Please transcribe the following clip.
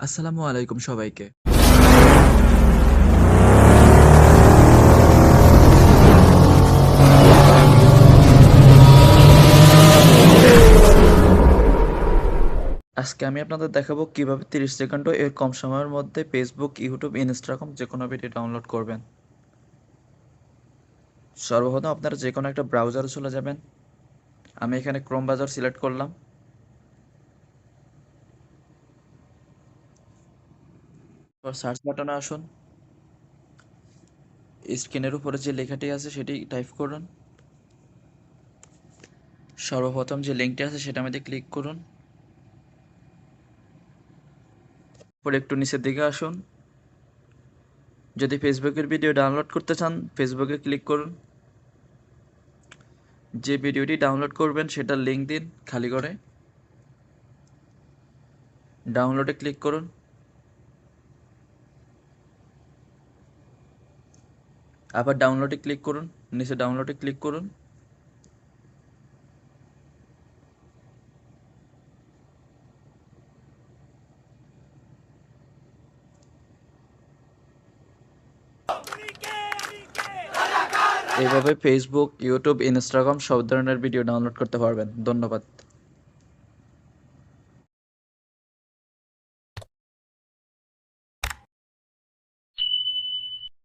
আসসালামু আলাইকুম সবাইকে। আজকে আমি আপনাদের দেখাবো কিভাবে 30 সেকেন্ডও এর কম সময়ের মধ্যে ফেসবুক, ইউটিউব, ইনস্টাগ্রাম যেকোনো ভিডিও ডাউনলোড করবেন। সর্বপ্রথম আপনারা যেকোনো একটা ব্রাউজারে চলে যাবেন। আমি এখানে ক্রোম ব্রাউজার সিলেক্ট করলাম। সার্চ বাটনে আসুন। স্ক্রিনের উপরে যে লেখাটি আছে সেটি টাইপ করুন। সর্বপ্রথম যে লিঙ্কটি আছে সেটা মধ্যে ক্লিক করুন। পরে একটু নিচের দিকে আসুন। যদি ফেসবুকের ভিডিও ডাউনলোড করতে চান ফেসবুকে ক্লিক করুন। যে ভিডিওটি ডাউনলোড করবেন সেটার লিঙ্ক দিন খালি করে। ডাউনলোডে ক্লিক করুন। আবার ডাউনলোডে ক্লিক করুন। নিচে ডাউনলোডে ক্লিক করুন। এইভাবে ফেসবুক, ইউটিউব, ইনস্টাগ্রাম সব ধরনের ভিডিও ডাউনলোড করতে পারবেন। ধন্যবাদ।